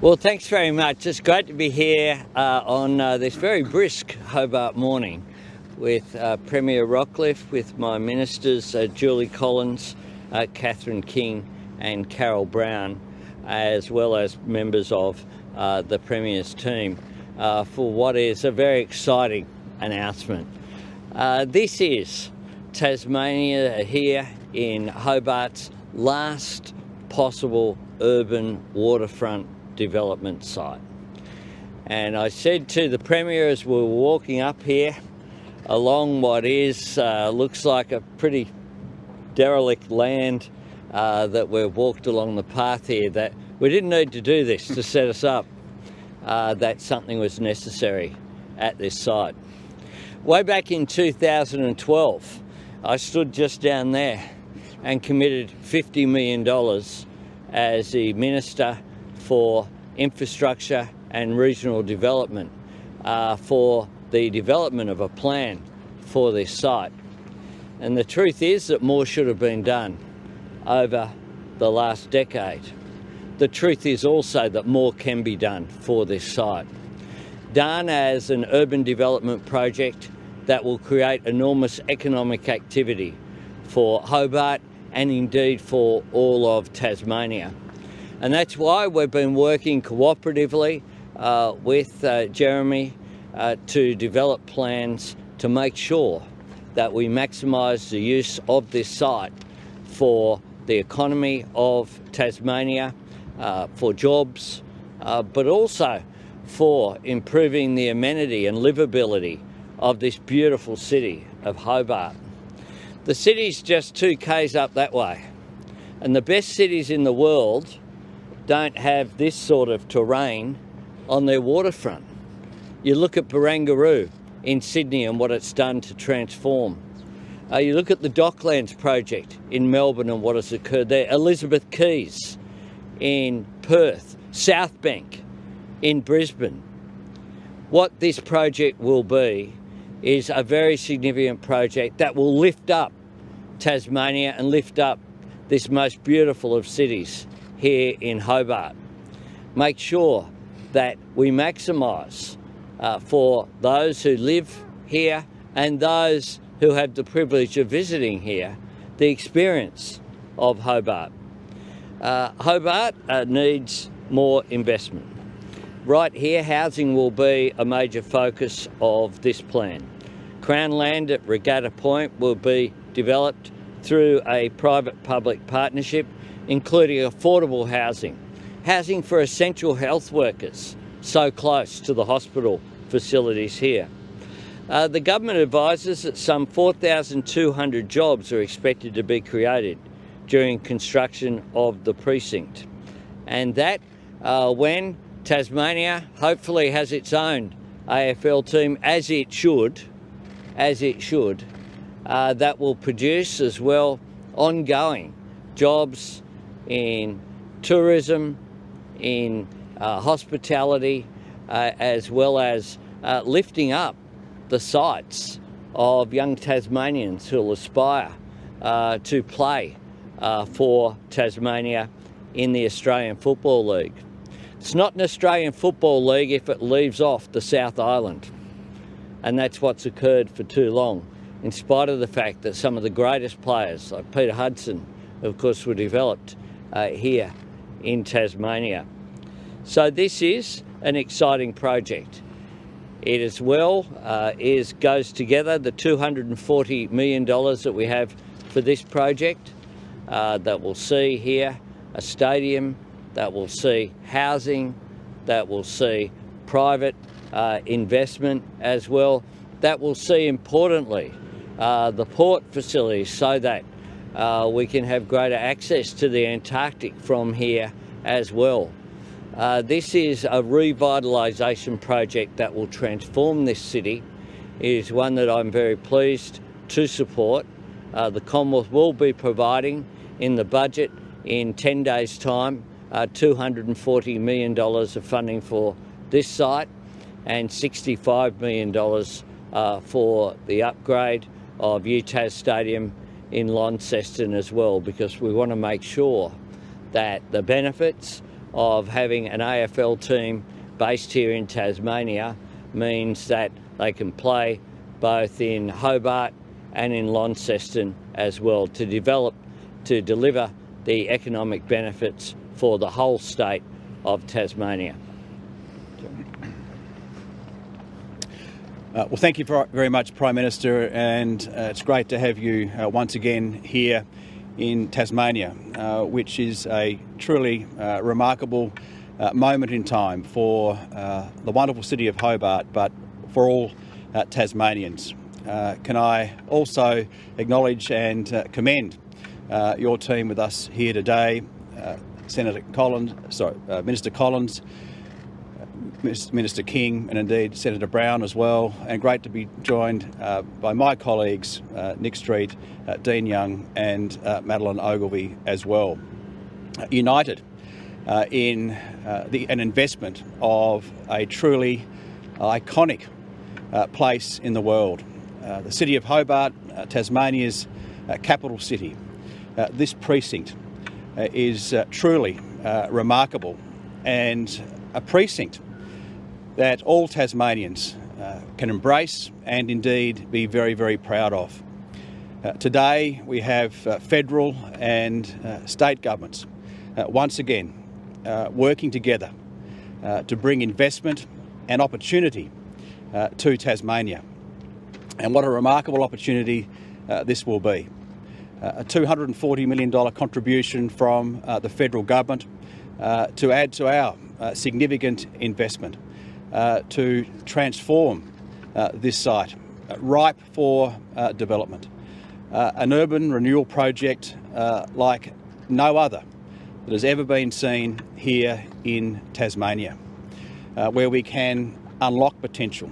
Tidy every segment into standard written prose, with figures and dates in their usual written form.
Well, thanks very much. It's great to be here on this very brisk Hobart morning with Premier Rockliff, with my ministers Julie Collins, Catherine King and Carol Brown, as well as members of the Premier's team for what is a very exciting announcement. This is Tasmania here in Hobart's last possible urban waterfront development site. And I said to the Premier as we were walking up here along what is looks like a pretty derelict land that we've walked along the path here, that we didn't need to do this to set us up, that something was necessary at this site. Way back in 2012 I stood just down there and committed $50 million as the Minister for Infrastructure and Regional Development for the development of a plan for this site. And the truth is that more should have been done over the last decade. The truth is also that more can be done for this site, done as an urban development project that will create enormous economic activity for Hobart and indeed for all of Tasmania. And that's why we've been working cooperatively with Jeremy to develop plans to make sure that we maximise the use of this site for the economy of Tasmania, for jobs, but also for improving the amenity and livability of this beautiful city of Hobart. The city's just 2 k's up that way, and the best cities in the world don't have this sort of terrain on their waterfront. You look at Barangaroo in Sydney and what it's done to transform. You look at the Docklands project in Melbourne and what has occurred there. Elizabeth Quays in Perth, South Bank in Brisbane. What this project will be is a very significant project that will lift up Tasmania and lift up this most beautiful of cities here in Hobart. Make sure that we maximise for those who live here and those who have the privilege of visiting here the experience of Hobart. Hobart needs more investment. Right here, housing will be a major focus of this plan. Crown land at Regatta Point will be developed through a private-public partnership, including affordable housing, housing for essential health workers so close to the hospital facilities here. The government advises that some 4,200 jobs are expected to be created during construction of the precinct, and that when Tasmania hopefully has its own AFL team, as it should, that will produce as well ongoing jobs in tourism, in hospitality, as well as lifting up the sights of young Tasmanians who will aspire to play for Tasmania in the Australian Football League. It's not an Australian Football League if it leaves off the South Island, and that's what's occurred for too long, in spite of the fact that some of the greatest players, like Peter Hudson, of course, were developed here in Tasmania. So this is an exciting project. It as well goes together the $240 million that we have for this project, that will see here a stadium, that will see housing, that will see private investment as well, that will see, importantly, the port facilities, so that we can have greater access to the Antarctic from here as well. This is a revitalisation project that will transform this city. It is one that I'm very pleased to support. The Commonwealth will be providing in the budget in 10 days' time $240 million of funding for this site and $65 million for the upgrade of UTAS Stadium in Launceston as well, because we want to make sure that the benefits of having an AFL team based here in Tasmania means that they can play both in Hobart and in Launceston as well to deliver the economic benefits for the whole state of Tasmania. Well, thank you very much, Prime Minister, and it's great to have you once again here in Tasmania, which is a truly remarkable moment in time for the wonderful city of Hobart, but for all Tasmanians. Can I also acknowledge and commend your team with us here today, Minister Collins, Minister King, and indeed Senator Brown as well, and great to be joined by my colleagues Nick Street, Dean Young and Madeline Ogilvie as well. United in an investment of a truly iconic place in the world. The city of Hobart, Tasmania's capital city. This precinct is truly remarkable, and a precinct that all Tasmanians can embrace and indeed be very, very proud of. Today we have federal and state governments once again working together to bring investment and opportunity to Tasmania. And what a remarkable opportunity this will be. A $240 million contribution from the federal government to add to our significant investment to transform this site, ripe for development. An urban renewal project like no other that has ever been seen here in Tasmania, where we can unlock potential,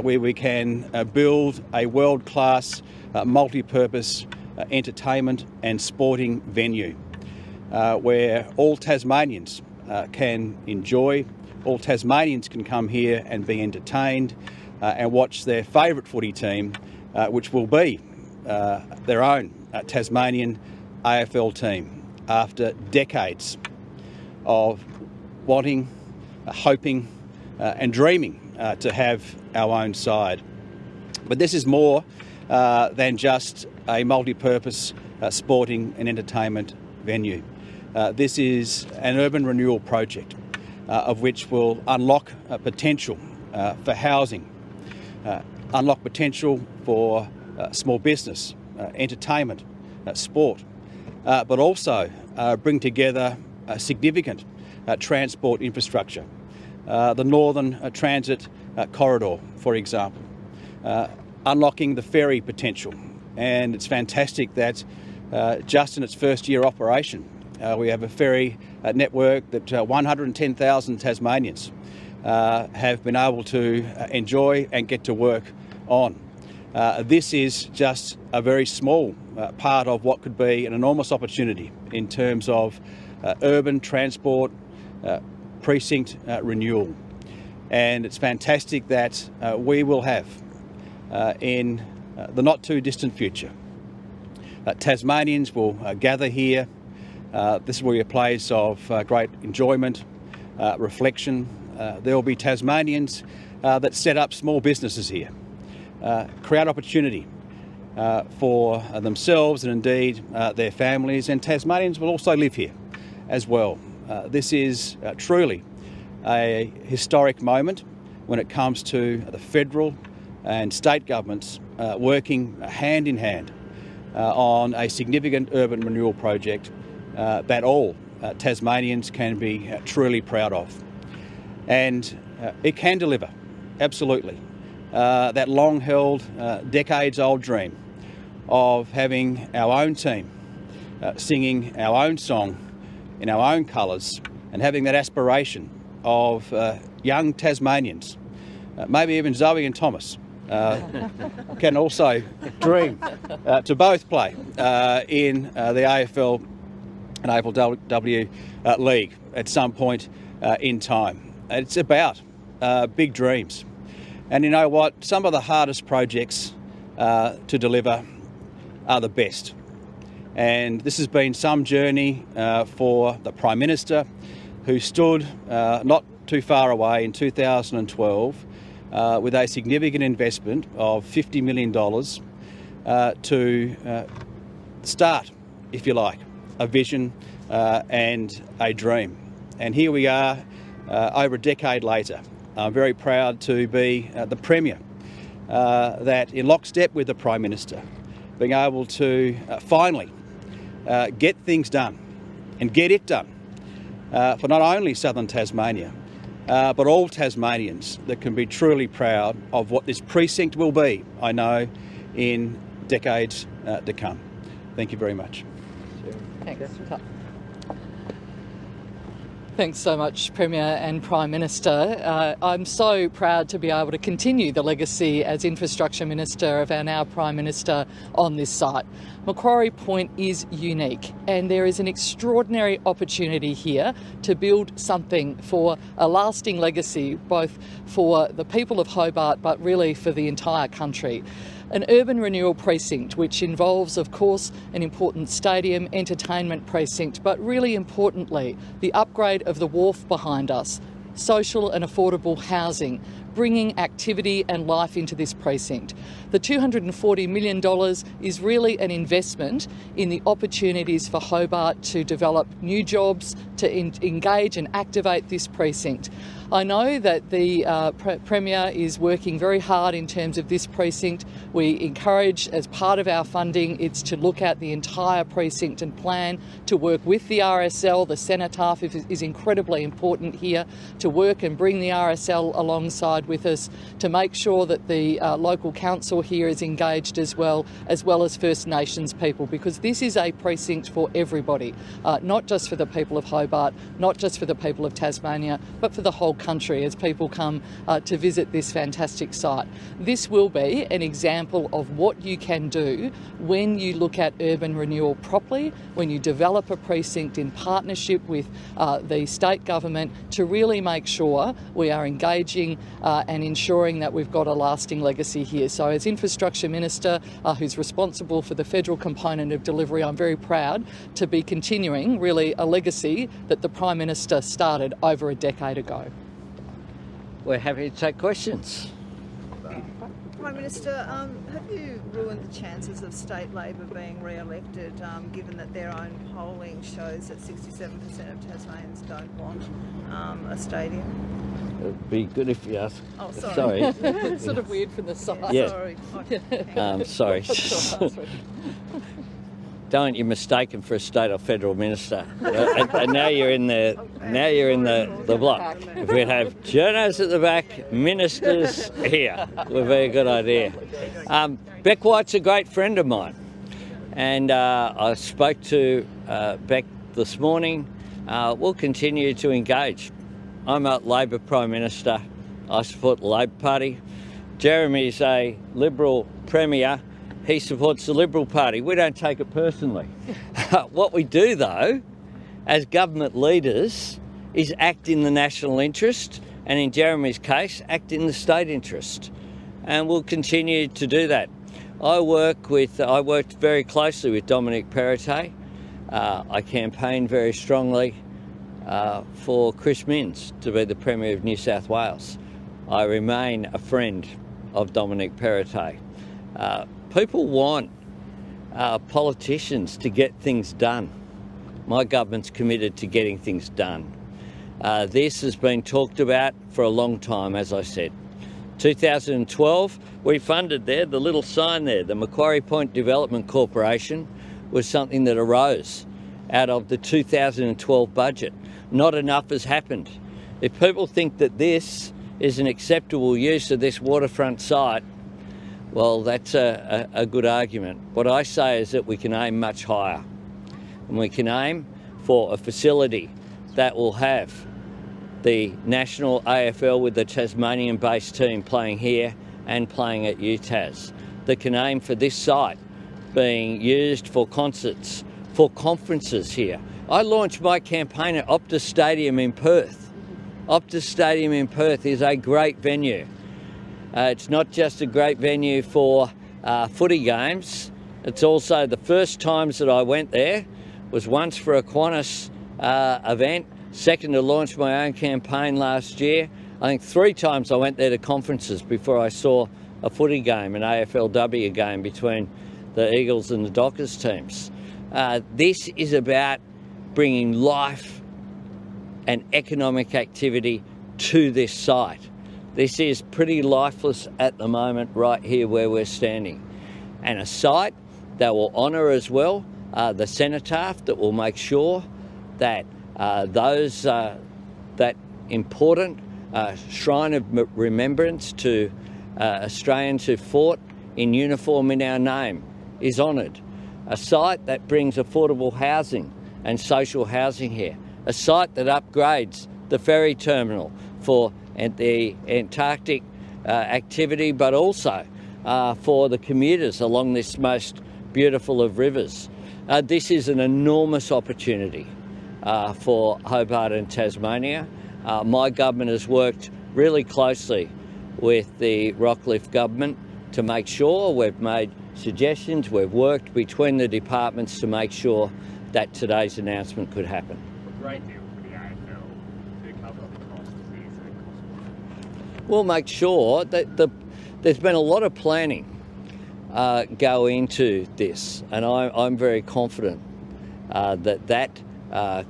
where we can build a world-class multi-purpose entertainment and sporting venue, where all Tasmanians can enjoy, all Tasmanians can come here and be entertained and watch their favourite footy team, which will be their own Tasmanian AFL team, after decades of wanting, hoping and dreaming to have our own side. But this is more than just a multi-purpose sporting and entertainment venue. This is an urban renewal project of which will unlock potential for housing, unlock potential for small business, entertainment, sport, but also bring together a significant transport infrastructure. The Northern Transit Corridor, for example, unlocking the ferry potential. And it's fantastic that just in its first year operation, we have a ferry network that 110,000 Tasmanians have been able to enjoy and get to work on. This is just a very small part of what could be an enormous opportunity in terms of urban transport precinct renewal. And it's fantastic that we will have in the not too distant future, Tasmanians will gather here. This will be a place of great enjoyment, reflection. There will be Tasmanians that set up small businesses here, create opportunity for themselves and indeed their families, and Tasmanians will also live here as well. This is truly a historic moment when it comes to the federal and state governments working hand in hand on a significant urban renewal project that all Tasmanians can be truly proud of. And it can deliver, absolutely, that long-held, decades-old dream of having our own team singing our own song in our own colours, and having that aspiration of young Tasmanians, maybe even Zoe and Thomas, can also dream to both play in the AFL and AFLW League at some point in time. It's about big dreams. And you know what? Some of the hardest projects to deliver are the best. And this has been some journey for the Prime Minister, who stood not too far away in 2012 with a significant investment of $50 million to start, if you like, a vision and a dream. And here we are over a decade later. I'm very proud to be the Premier that, in lockstep with the Prime Minister, being able to finally get things done and get it done for not only southern Tasmania, but all Tasmanians that can be truly proud of what this precinct will be, I know, in decades to come. Thank you very much. Thanks. Thanks so much, Premier and Prime Minister. I'm so proud to be able to continue the legacy as Infrastructure Minister of our now Prime Minister on this site. Macquarie Point is unique, and there is an extraordinary opportunity here to build something for a lasting legacy, both for the people of Hobart but really for the entire country. An urban renewal precinct which involves, of course, an important stadium, entertainment precinct, but really importantly, the upgrade of the wharf behind us, social and affordable housing, bringing activity and life into this precinct. The $240 million is really an investment in the opportunities for Hobart to develop new jobs, to engage and activate this precinct. I know that the Premier is working very hard in terms of this precinct. We encourage, as part of our funding, it's to look at the entire precinct and plan to work with the RSL. The cenotaph is incredibly important here, to work and bring the RSL alongside with us, to make sure that the local council here is engaged as well as First Nations people, because this is a precinct for everybody, not just for the people of Hobart, not just for the people of Tasmania, but for the whole country as people come to visit this fantastic site. This will be an example of what you can do when you look at urban renewal properly, when you develop a precinct in partnership with the state government to really make sure we are engaging and ensuring that we've got a lasting legacy here. So as Infrastructure Minister who's responsible for the federal component of delivery, I'm very proud to be continuing really a legacy that the Prime Minister started over a decade ago. We're happy to take questions. Prime Minister, have you ruined the chances of state Labor being re-elected, given that their own polling shows that 67% of Tasmanians don't want a stadium? It'd be good if you asked. Oh, sorry. Sorry. It's sort of weird from the side. Yeah. Sorry. Okay. Sorry. Don't you mistaken for a state or federal minister, and now you're in the block. If we'd have journos at the back, ministers here, would be a good idea. Beck White's a great friend of mine, and I spoke to Beck this morning. We'll continue to engage. I'm a Labor Prime Minister. I support the Labor Party. Jeremy's a Liberal Premier. He supports the Liberal Party. We don't take it personally. What we do, though, as government leaders, is act in the national interest, and in Jeremy's case, act in the state interest. And we'll continue to do that. I worked very closely with Dominic Perrottet. I campaigned very strongly for Chris Minns to be the Premier of New South Wales. I remain a friend of Dominic Perrottet. People want politicians to get things done. My government's committed to getting things done. This has been talked about for a long time, as I said. 2012, we funded there, the little sign there, the Macquarie Point Development Corporation, was something that arose out of the 2012 budget. Not enough has happened. If people think that this is an acceptable use of this waterfront site, well, that's a good argument. What I say is that we can aim much higher, and we can aim for a facility that will have the national AFL with the Tasmanian-based team playing here and playing at UTAS, that can aim for this site being used for concerts, for conferences here. I launched my campaign at Optus Stadium in Perth. Optus Stadium in Perth is a great venue. It's not just a great venue for footy games. It's also the first times that I went there was once for a Qantas event, Second, to launch my own campaign last year. I think 3 times I went there to conferences before I saw a footy game, an AFLW game between the Eagles and the Dockers teams. This is about bringing life and economic activity to this site. This is pretty lifeless at the moment right here where we're standing. And a site that will honour as well the cenotaph, that will make sure that that important shrine of remembrance to Australians who fought in uniform in our name is honoured. A site that brings affordable housing and social housing here. A site that upgrades the ferry terminal for the Antarctic activity, but also for the commuters along this most beautiful of rivers. This is an enormous opportunity for Hobart and Tasmania. My government has worked really closely with the Rockliff government to make sure. We've made suggestions, we've worked between the departments to make sure that today's announcement could happen. A great deal for the AFL to cover the costs here. We'll make sure that there's been a lot of planning go into this, and I'm very confident that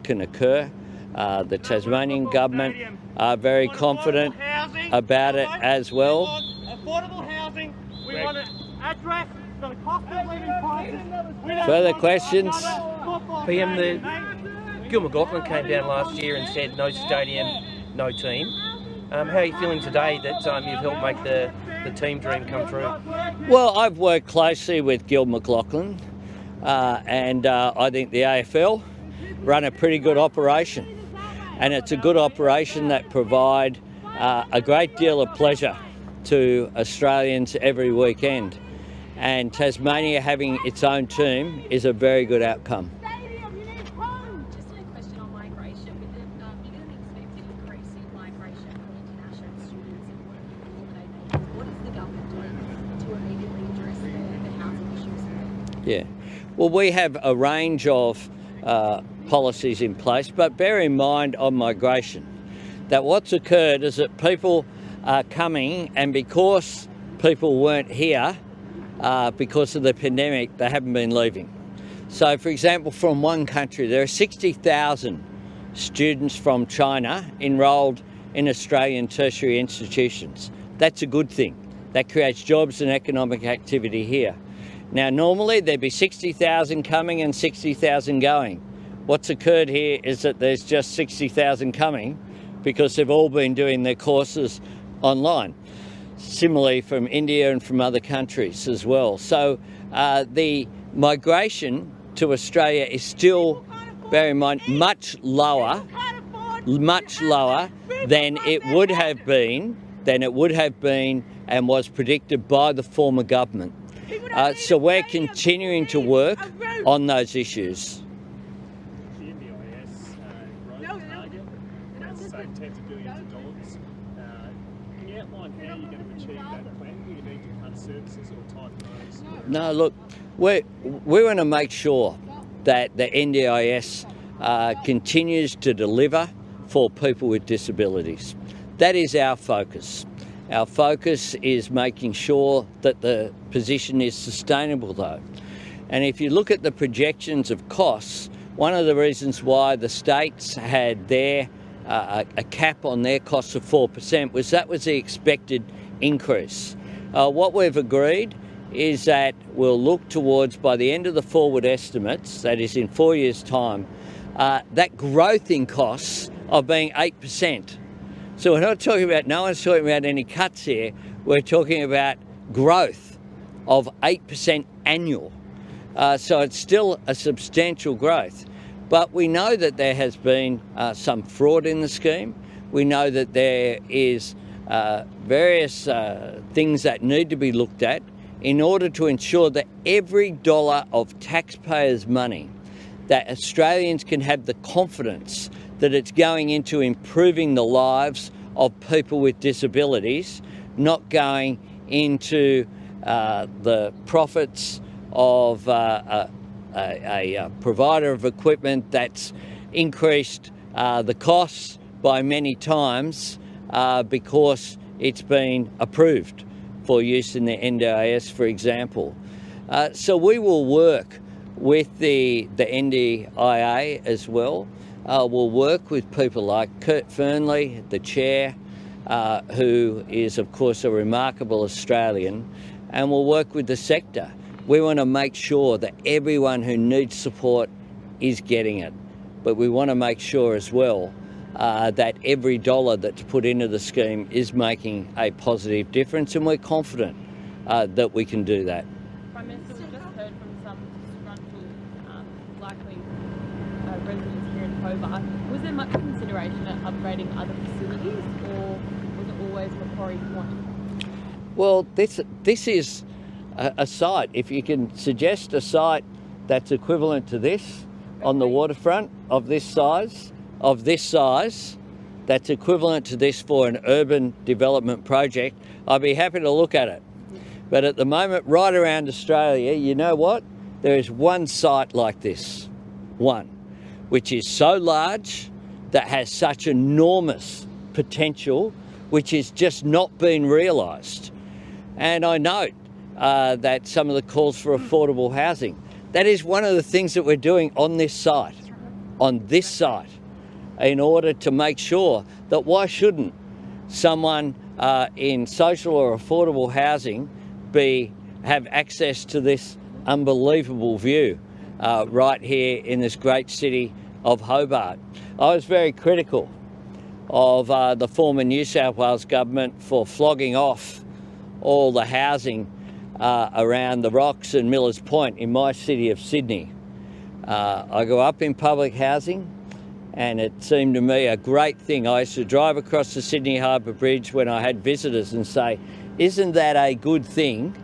can occur. The Tasmanian government are very confident about it as well. Affordable housing, we want to address the cost of living crisis. Further questions? PM, Gil McLachlan came down last year and said no stadium, no team. How are you feeling today that you've helped make the team dream come true? Well, I've worked closely with Gil McLachlan and I think the AFL run a pretty good operation, and it's a good operation that provide a great deal of pleasure to Australians every weekend, and Tasmania having its own team is a very good outcome. Just a question on migration. With the bigger than expected increase in migration from international students and working holiday, what is the government doing to immediately address the housing issues? Yeah, well, we have a range of policies in place, but bear in mind on migration that what's occurred is that people are coming, and because people weren't here because of the pandemic, they haven't been leaving. So, for example, from one country, there are 60,000 students from China enrolled in Australian tertiary institutions. That's a good thing. That creates jobs and economic activity here. Now, normally there'd be 60,000 coming and 60,000 going. What's occurred here is that there's just 60,000 coming because they've all been doing their courses online. Similarly from India and from other countries as well. So the migration to Australia is still, bear in mind, much lower than it would have been and was predicted by the former government. So we're continuing to work on those issues. The NDIS growth target, that's saying tens of billions of dollars. Can you outline how you're going to achieve that plan? Do you need to cut services or tighten those? No, look, we want to make sure that the NDIS continues to deliver for people with disabilities. That is our focus. Our focus is making sure that the position is sustainable though. And if you look at the projections of costs, one of the reasons why the states had their a cap on their costs of 4% was that was the expected increase. What we've agreed is that we'll look towards, by the end of the forward estimates, that is in 4 years' time, that growth in costs of being 8%. So we're not talking about, no one's talking about any cuts here, we're talking about growth of 8% annual. So it's still a substantial growth. But we know that there has been some fraud in the scheme. We know that there is various things that need to be looked at in order to ensure that every dollar of taxpayers' money, that Australians can have the confidence that it's going into improving the lives of people with disabilities, not going into the profits of a provider of equipment that's increased the costs by many times because it's been approved for use in the NDIS, for example. So we will work with the NDIA as well. We'll work with people like Kurt Fernley, the chair, who is of course a remarkable Australian, and we'll work with the sector. We want to make sure that everyone who needs support is getting it, but we want to make sure as well that every dollar that's put into the scheme is making a positive difference, and we're confident that we can do that. Prime Minister, we've just heard from some disgruntled, likely residents here in Hobart. Was there much consideration at upgrading other facilities, or was it always Macquarie Point? Well, this is a site. If you can suggest a site that's equivalent to this on the waterfront of this size, that's equivalent to this for an urban development project, I'd be happy to look at it. But at the moment, right around Australia, you know what? There is one site like this, one, which is so large, that has such enormous potential, which is just not being realised. And I note that some of the calls for affordable housing, that is one of the things that we're doing on this site, in order to make sure that why shouldn't someone in social or affordable housing have access to this unbelievable view right here in this great city of Hobart. I was very critical of the former New South Wales government for flogging off all the housing around the Rocks and Millers Point in my city of Sydney. I grew up in public housing, and it seemed to me a great thing. I used to drive across the Sydney Harbour Bridge when I had visitors and say, isn't that a good thing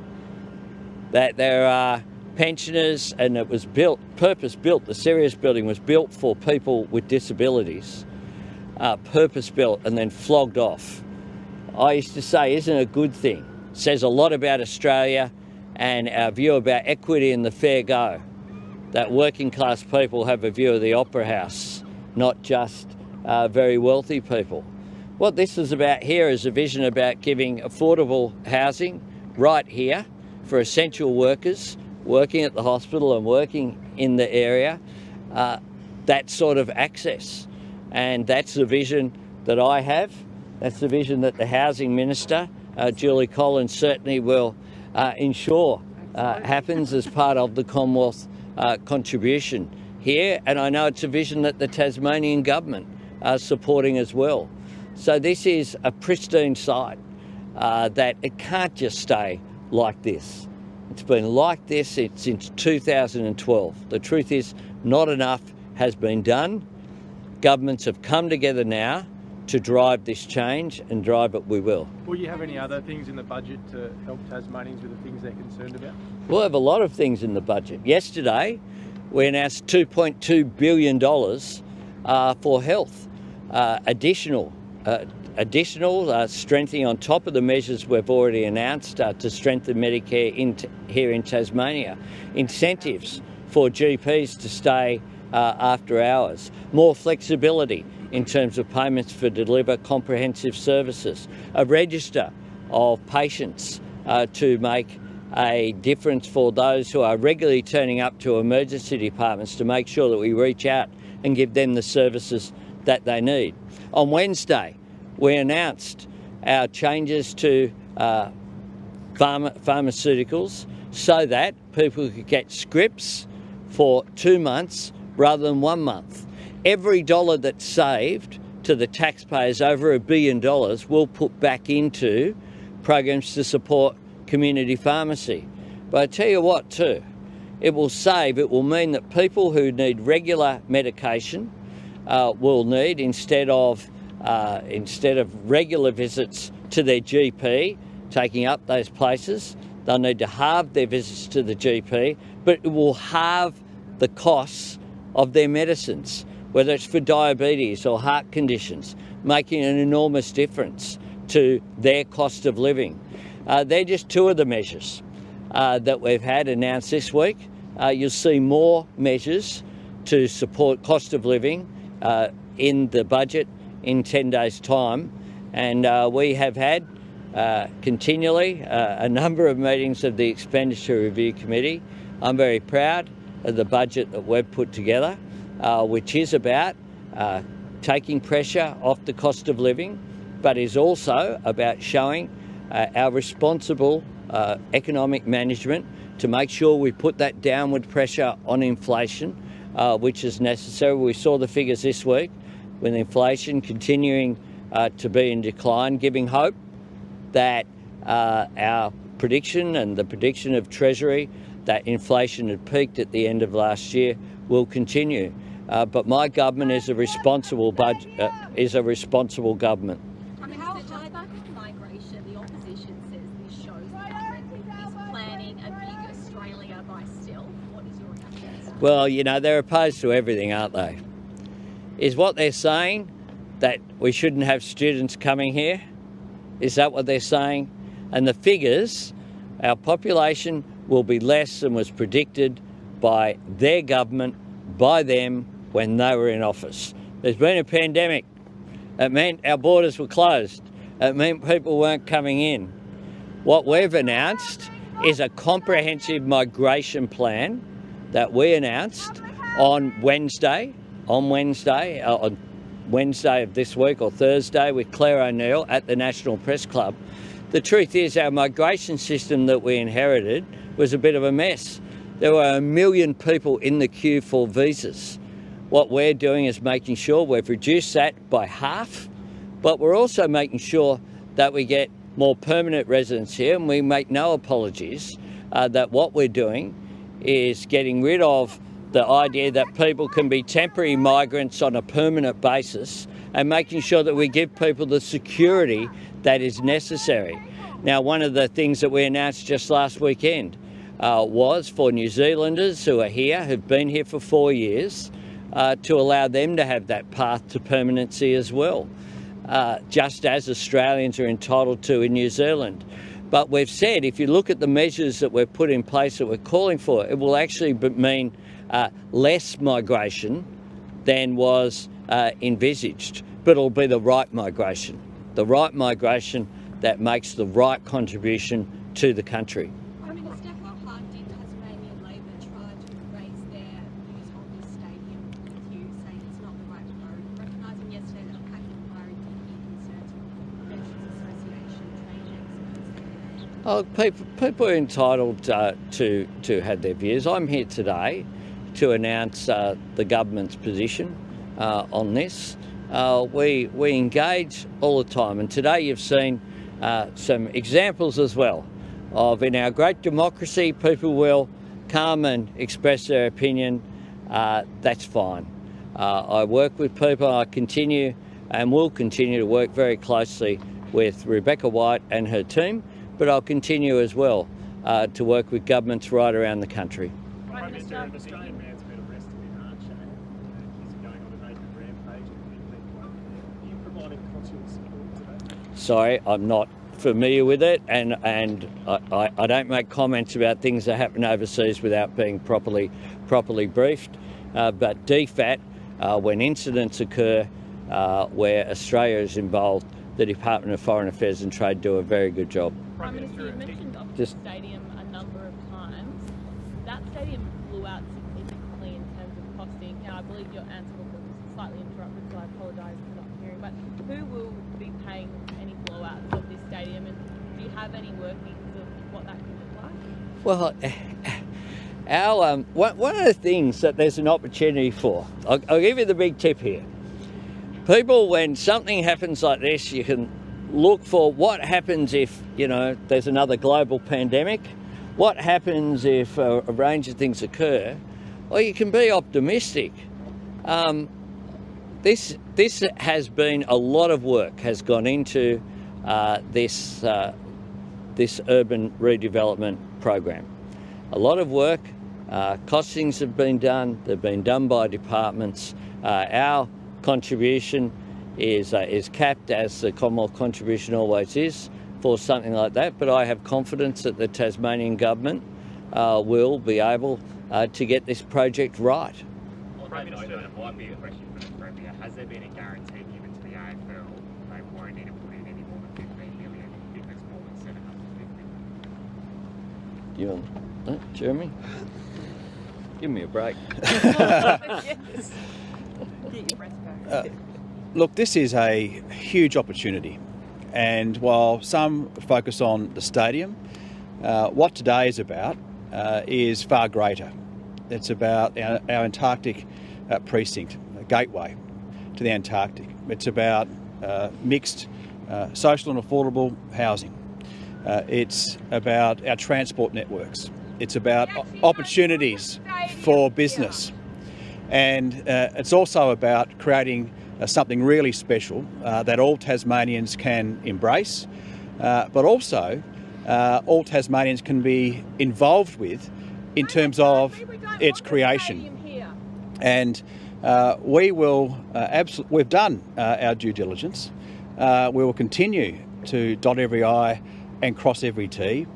that there are pensioners, and it was built, purpose-built, the Sirius building was built for people with disabilities, purpose-built and then flogged off. I used to say, isn't it a good thing? It says a lot about Australia and our view about equity and the fair go, that working class people have a view of the Opera House, not just very wealthy people. What this is about here is a vision about giving affordable housing right here for essential workers working at the hospital and working in the area, that sort of access. And that's the vision that I have. That's the vision that the Housing Minister, Julie Collins, certainly will ensure happens as part of the Commonwealth contribution here. And I know it's a vision that the Tasmanian government are supporting as well. So this is a pristine site that it can't just stay like this. It's been like this since 2012. The truth is, not enough has been done. Governments have come together now to drive this change, and drive it we will. Will you have any other things in the budget to help Tasmanians with the things they're concerned about? We'll have a lot of things in the budget. Yesterday, we announced $2.2 billion for health, additional strengthening on top of the measures we've already announced to strengthen Medicare here in Tasmania, incentives for GPs to stay after hours, more flexibility in terms of payments for deliver comprehensive services, a register of patients to make a difference for those who are regularly turning up to emergency departments, to make sure that we reach out and give them the services that they need. On Wednesday, we announced our changes to pharmaceuticals so that people could get scripts for 2 months rather than 1 month. Every dollar that's saved to the taxpayers, over $1 billion, we'll put back into programs to support community pharmacy. But I tell you what too, it will mean that people who need regular medication will need, instead of regular visits to their GP, taking up those places, they'll need to halve their visits to the GP, but it will halve the costs of their medicines, whether it's for diabetes or heart conditions, making an enormous difference to their cost of living. They're just two of the measures that we've had announced this week. You'll see more measures to support cost of living, in the budget in 10 days' time, and we have had continually a number of meetings of the Expenditure Review Committee. I'm very proud of the budget that we've put together, which is about taking pressure off the cost of living, but is also about showing our responsible economic management to make sure we put that downward pressure on inflation, which is necessary. We saw the figures this week with inflation continuing to be in decline, giving hope that our prediction and the prediction of Treasury that inflation had peaked at the end of last year will continue. But my government is a responsible government. I mean, how high back on migration, the opposition says this shows the government is planning a big Australia by stealth. What is your reaction? Well, you know, they're opposed to everything, aren't they? Is what they're saying that we shouldn't have students coming here? Is that what they're saying? And the figures, our population will be less than was predicted by their government, by them, when they were in office. There's been a pandemic. It meant our borders were closed. It meant people weren't coming in. What we've announced is a comprehensive migration plan that we announced on Wednesday of this week, or Thursday, with Claire O'Neill at the National Press Club. The truth is, our migration system that we inherited was a bit of a mess. There were 1 million people in the queue for visas. What we're doing is making sure we've reduced that by half, but we're also making sure that we get more permanent residents here, and we make no apologies that what we're doing is getting rid of the idea that people can be temporary migrants on a permanent basis, and making sure that we give people the security that is necessary. Now, one of the things that we announced just last weekend was for New Zealanders who are here, who've been here for 4 years, to allow them to have that path to permanency as well, just as Australians are entitled to in New Zealand. But we've said, if you look at the measures that we've put in place that we're calling for, it will actually mean less migration than was envisaged, but it'll be the right migration that makes the right contribution to the country. Prime Minister, how hard did Tasmanian Labor try to raise their views on this stadium with you, saying it's not the right road, recognising yesterday that a packed inquiry did hear concerns from the Conventions Association, trade experts? People are entitled to have their views. I'm here today to announce the government's position on this. We engage all the time, and today you've seen some examples as well of, in our great democracy, people will come and express their opinion. That's fine. I work with people. I continue and will continue to work very closely with Rebecca White and her team, but I'll continue as well to work with governments right around the country. Prime Minister, an Australian man's been arrested in Archer. He's going on a naked rampage and people. Are you providing consular support today? Sorry, I'm not familiar with it, and I don't make comments about things that happen overseas without being properly briefed. But DFAT, when incidents occur where Australia is involved, the Department of Foreign Affairs and Trade do a very good job. Prime Minister, you mentioned Oxford Stadium a number of times. That stadium blew out significantly in terms of costing. Now, I believe your answer was slightly interrupted, so I apologise for not hearing. But who will be paying any blowouts of this stadium, and do you have any workings of what that could look like? Well, one of the things that there's an opportunity for, I'll give you the big tip here. People, when something happens like this, you can look for what happens if, there's another global pandemic. What happens if a range of things occur? Or you can be optimistic. This has been, a lot of work has gone into this urban redevelopment program. A lot of work, costings have been done. They've been done by departments. Our contribution is capped, as the Commonwealth contribution always is, for something like that, but I have confidence that the Tasmanian government will be able to get this project right. Prime Minister, it might be a question for the Premier. Has there been a guarantee given to the AFL they won't need to put in any more than 15 million if it's more than 750? You want Jeremy? Give me a break. Yes. Get your breath back. Look, this is a huge opportunity, and while some focus on the stadium, what today is about is far greater. It's about our Antarctic precinct, a gateway to the Antarctic. It's about mixed social and affordable housing. It's about our transport networks. It's about opportunities for business. And it's also about creating something really special that all Tasmanians can embrace, but also all Tasmanians can be involved with in terms of its creation. And we will we've done our due diligence. We will continue to dot every I and cross every T.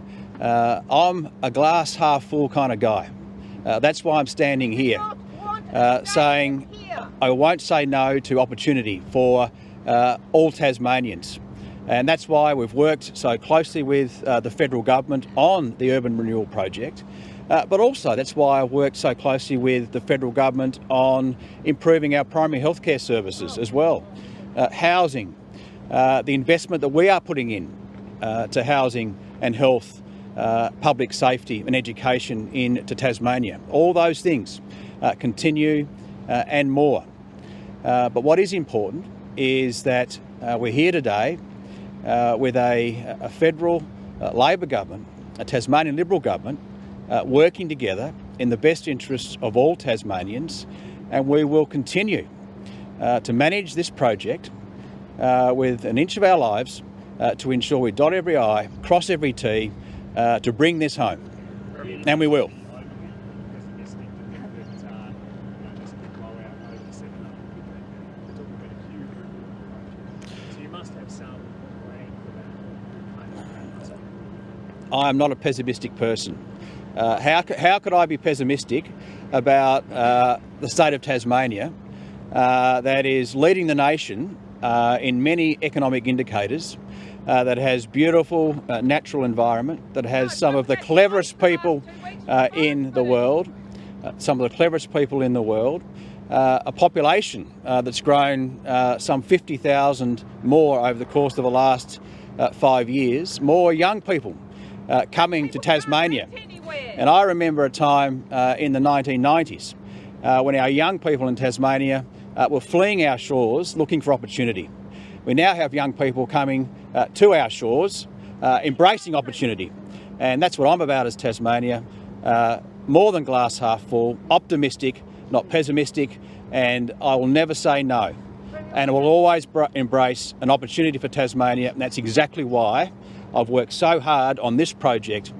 I'm a glass half full kind of guy. That's why I'm standing here saying I won't say no to opportunity for all Tasmanians. And that's why we've worked so closely with the federal government on the urban renewal project. But also that's why I've worked so closely with the federal government on improving our primary healthcare services as well. Housing, the investment that we are putting in to housing and health, public safety and education into Tasmania. All those things continue and more. But what is important is that we're here today with a federal Labor government, a Tasmanian Liberal government, working together in the best interests of all Tasmanians, and we will continue to manage this project with an inch of our lives to ensure we dot every I, cross every T, to bring this home. And we will. I am not a pessimistic person. How could I be pessimistic about the state of Tasmania that is leading the nation in many economic indicators, that has beautiful natural environment, that has some of the cleverest people in the world, a population that's grown some 50,000 more over the course of the last 5 years, more young people coming to Tasmania. And I remember a time in the 1990s when our young people in Tasmania were fleeing our shores looking for opportunity. We now have young people coming to our shores, embracing opportunity. And that's what I'm about as Tasmania, more than glass half full, optimistic, not pessimistic, and I will never say no. And I will always embrace an opportunity for Tasmania, and that's exactly why I've worked so hard on this project,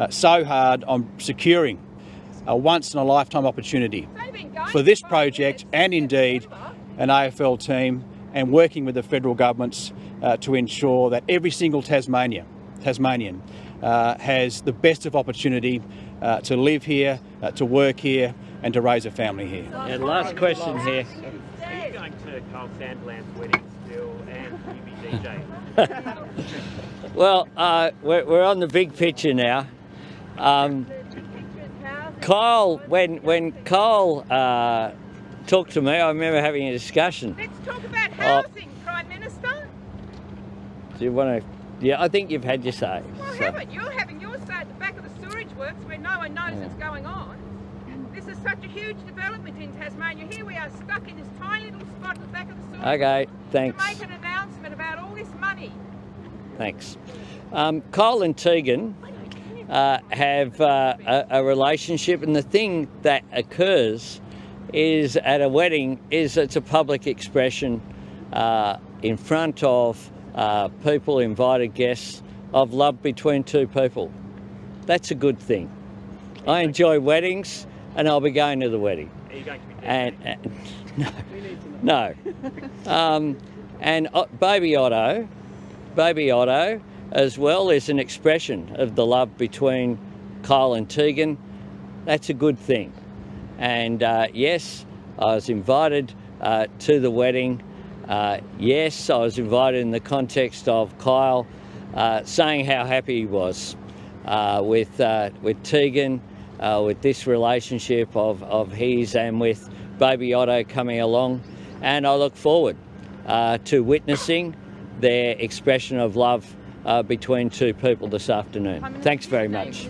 so hard on securing a once-in-a-lifetime opportunity for this project and indeed an AFL team, and working with the federal governments to ensure that every single Tasmanian has the best of opportunity to live here, to work here and to raise a family here. And last question here. Are you going to Carl Sandland's wedding still, and will you be DJing? Well, we're on the big picture now. Kyle, when Kyle talked to me, I remember having a discussion. Let's talk about housing, Prime Minister. Do you want to? Yeah, I think you've had your say. Well, haven't you? You're having your say at the back of the sewage works where no one knows what's going on. This is such a huge development in Tasmania. Here we are stuck in this tiny little spot at the back of the sewage Okay, thanks. to make an announcement about all this money. Thanks. Kyle and Tegan have a relationship, and the thing that occurs is at a wedding is it's a public expression in front of people, invited guests, of love between two people. That's a good thing. I enjoy weddings, and I'll be going to the wedding. Are you going to be no. And Baby Otto, as well, is an expression of the love between Kyle and Tegan. That's a good thing. And yes, I was invited to the wedding. Yes, I was invited in the context of Kyle saying how happy he was with Tegan, with this relationship of his and with baby Otto coming along. And I look forward to witnessing their expression of love between two people this afternoon. Thanks very much.